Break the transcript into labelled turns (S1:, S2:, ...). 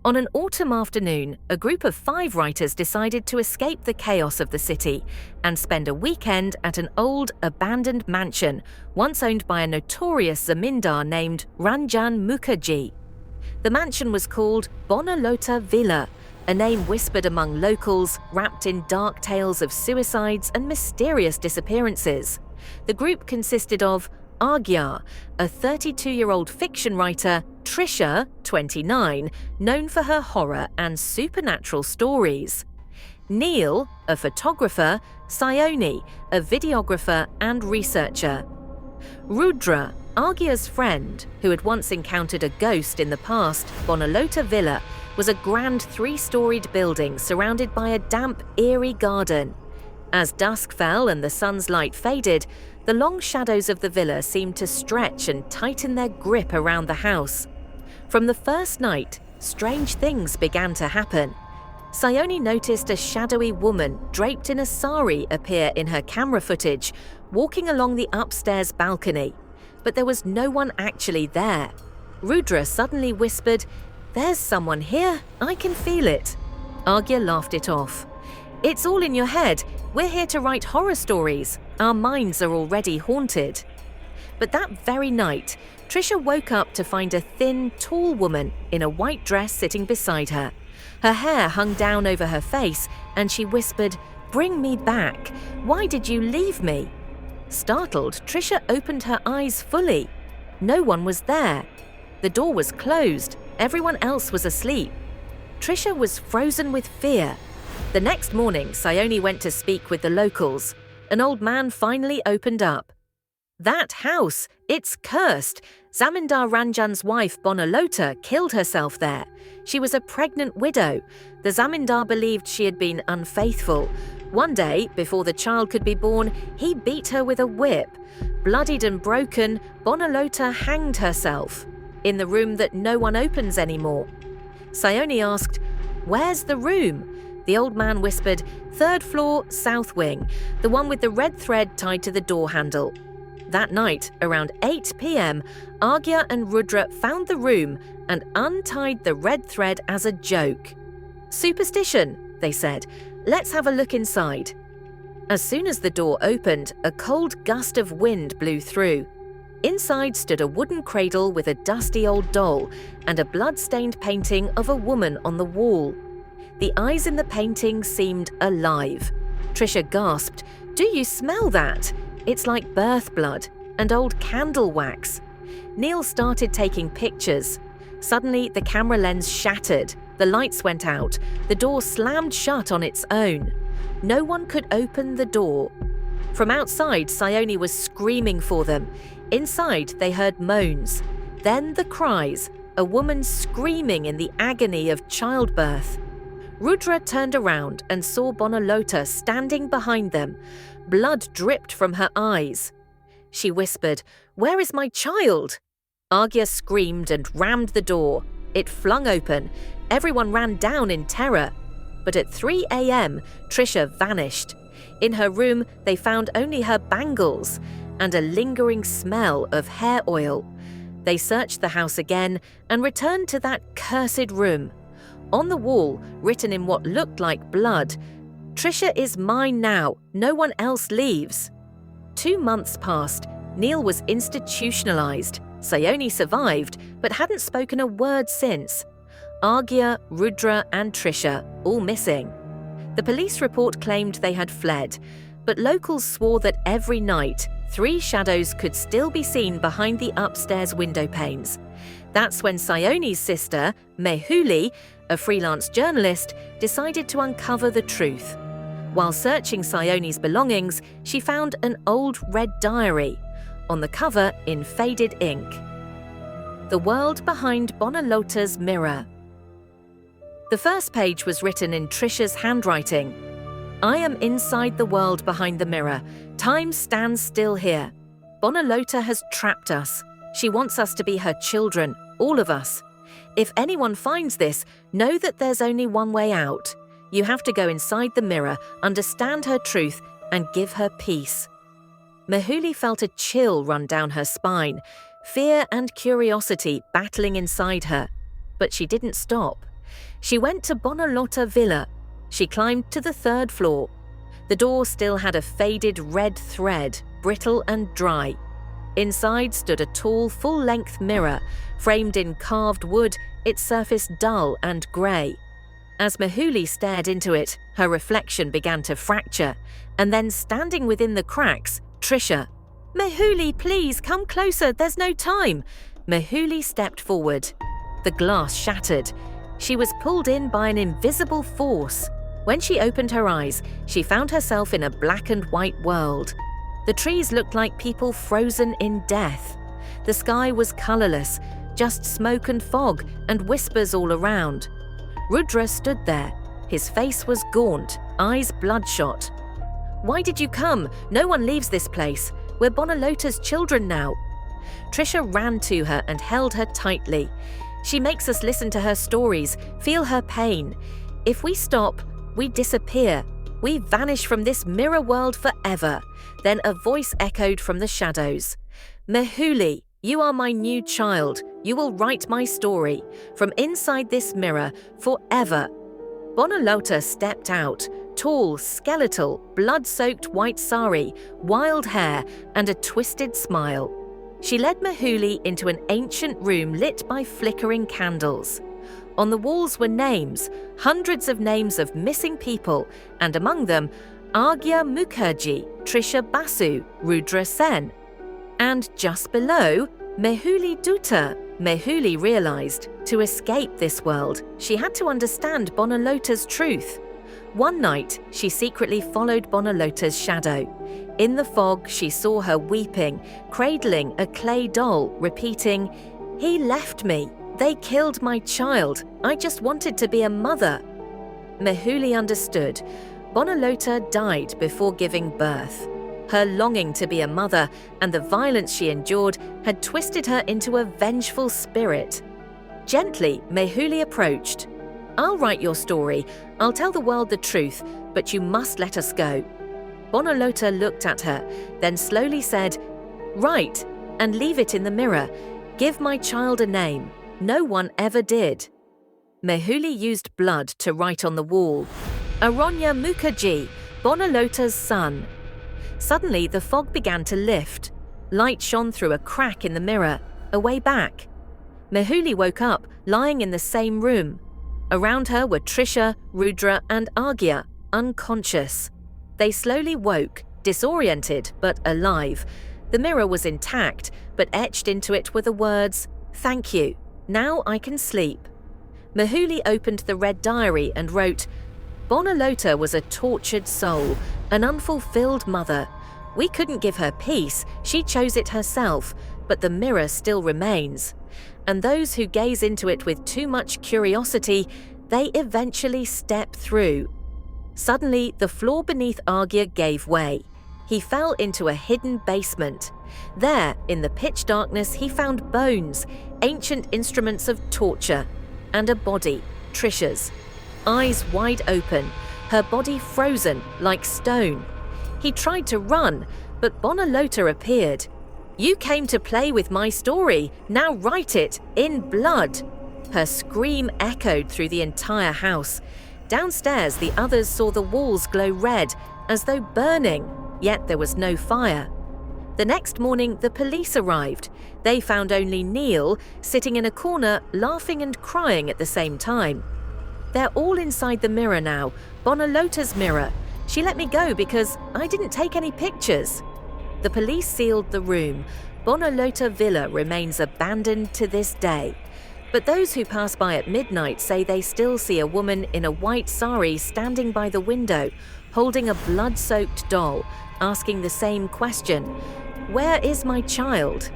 S1: On an autumn afternoon, a group of 5 writers decided to escape the chaos of the city and spend a weekend at an old, abandoned mansion once owned by a notorious zamindar named Ranjan Mukherjee. The mansion was called Bonalota Villa, a name whispered among locals, wrapped in dark tales of suicides and mysterious disappearances. The group consisted of Agya, a 32-year-old fiction writer, Trisha, 29, known for her horror and supernatural stories, Neil, a photographer, Sayoni, a videographer and researcher, Rudra, Agya's friend, who had once encountered a ghost in the past. Bonalota Villa was a grand 3-storied building surrounded by a damp, eerie garden. As dusk fell and the sun's light faded, the long shadows of the villa seemed to stretch and tighten their grip around the house. From the first night, strange things began to happen. Sayoni noticed a shadowy woman draped in a sari appear in her camera footage, walking along the upstairs balcony. But there was no one actually there. Rudra suddenly whispered, "There's someone here, I can feel it." Agya laughed it off. "It's all in your head. We're here to write horror stories. Our minds are already haunted." But that very night, Trisha woke up to find a thin, tall woman in a white dress sitting beside her. Her hair hung down over her face, and she whispered, "Bring me back. Why did you leave me?" Startled, Trisha opened her eyes fully. No one was there. The door was closed. Everyone else was asleep. Trisha was frozen with fear. The next morning, Sayoni went to speak with the locals. An old man finally opened up. "That house, it's cursed. Zamindar Ranjan's wife Bonalota killed herself there. She was a pregnant widow. The zamindar believed she had been unfaithful. One day, before the child could be born, he beat her with a whip. Bloodied and broken, Bonalota hanged herself in the room that no one opens anymore." Sayoni asked, "Where's the room?" The old man whispered, "3rd floor, south wing, the one with the red thread tied to the door handle." That night, around 8 p.m., Agya and Rudra found the room and untied the red thread as a joke. "Superstition," they said. "Let's have a look inside." As soon as the door opened, a cold gust of wind blew through. Inside stood a wooden cradle with a dusty old doll and a blood-stained painting of a woman on the wall. The eyes in the painting seemed alive. Trisha gasped, "Do you smell that? It's like birth blood and old candle wax." Neil started taking pictures. Suddenly, the camera lens shattered. The lights went out. The door slammed shut on its own. No one could open the door. From outside, Sayoni was screaming for them. Inside, they heard moans. Then the cries, a woman screaming in the agony of childbirth. Rudra turned around and saw Bonalota standing behind them. Blood dripped from her eyes. She whispered, "Where is my child?" Agya screamed and rammed the door. It flung open. Everyone ran down in terror. But at 3 a.m., Trisha vanished. In her room, they found only her bangles and a lingering smell of hair oil. They searched the house again and returned to that cursed room. On the wall, written in what looked like blood, "Trisha is mine now. No one else leaves." 2 months passed. Neil was institutionalized. Sayoni survived, but hadn't spoken a word since. Agya, Rudra, and Trisha, all missing. The police report claimed they had fled, but locals swore that every night, 3 shadows could still be seen behind the upstairs window panes. That's when Sayoni's sister, Mehuli, a freelance journalist, decided to uncover the truth. While searching Sayoni's belongings, she found an old red diary. On the cover, in faded ink, "The world behind Bonalota's mirror." The first page was written in Trisha's handwriting. "I am inside the world behind the mirror. Time stands still here. Bonalota has trapped us. She wants us to be her children, all of us. If anyone finds this, know that there's only one way out. You have to go inside the mirror, understand her truth, and give her peace." Mehuli felt a chill run down her spine, fear and curiosity battling inside her. But she didn't stop. She went to Bonalotta Villa. She climbed to the 3rd floor. The door still had a faded red thread, brittle and dry. Inside stood a tall, full-length mirror, framed in carved wood, its surface dull and grey. As Mehuli stared into it, her reflection began to fracture, and then standing within the cracks, Trisha. "Mehuli, please, come closer, there's no time." Mehuli stepped forward. The glass shattered. She was pulled in by an invisible force. When she opened her eyes, she found herself in a black and white world. The trees looked like people frozen in death. The sky was colourless, just smoke and fog and whispers all around. Rudra stood there. His face was gaunt, eyes bloodshot. "Why did you come? No one leaves this place. We're Bonalotta's children now." Trisha ran to her and held her tightly. "She makes us listen to her stories, feel her pain. If we stop, we disappear. We vanish from this mirror world forever." Then a voice echoed from the shadows. "Mehuli, you are my new child. You will write my story. From inside this mirror, forever." Bonalotta stepped out, tall, skeletal, blood-soaked white sari, wild hair, and a twisted smile. She led Mehuli into an ancient room lit by flickering candles. On the walls were names, hundreds of names of missing people, and among them, Agya Mukherjee, Trisha Basu, Rudra Sen. And just below, Mehuli Dutta. Mehuli realized, to escape this world, she had to understand Bonalotta's truth. One night, she secretly followed Bonalotta's shadow. In the fog, she saw her weeping, cradling a clay doll, repeating, "He left me. They killed my child. I just wanted to be a mother." Mehuli understood. Bonalotta died before giving birth. Her longing to be a mother and the violence she endured had twisted her into a vengeful spirit. Gently, Mehuli approached. "I'll write your story. I'll tell the world the truth, but you must let us go." Bonalotta looked at her, then slowly said, "Write, and leave it in the mirror. Give my child a name. No one ever did." Mehuli used blood to write on the wall, "Aronya Mukherjee, Bonalotta's son." Suddenly, the fog began to lift. Light shone through a crack in the mirror, a way back. Mehuli woke up, lying in the same room. Around her were Trisha, Rudra, and Agya, unconscious. They slowly woke, disoriented but alive. The mirror was intact, but etched into it were the words, "Thank you. Now I can sleep." Mehuli opened the red diary and wrote, "Bonalotta was a tortured soul, an unfulfilled mother. We couldn't give her peace, she chose it herself, but the mirror still remains. And those who gaze into it with too much curiosity, they eventually step through." Suddenly, the floor beneath Agya gave way. He fell into a hidden basement. There, in the pitch darkness, he found bones, ancient instruments of torture, and a body, Trisha's. Eyes wide open, her body frozen like stone. He tried to run, but Bonalotta appeared. "You came to play with my story, now write it, in blood." Her scream echoed through the entire house. Downstairs, the others saw the walls glow red, as though burning, yet there was no fire. The next morning, the police arrived. They found only Neil, sitting in a corner, laughing and crying at the same time. "They're all inside the mirror now, Bonalotta's mirror. She let me go because I didn't take any pictures." The police sealed the room. Bonalotta Villa remains abandoned to this day. But those who pass by at midnight say they still see a woman in a white sari standing by the window, holding a blood-soaked doll, asking the same question, "Where is my child?"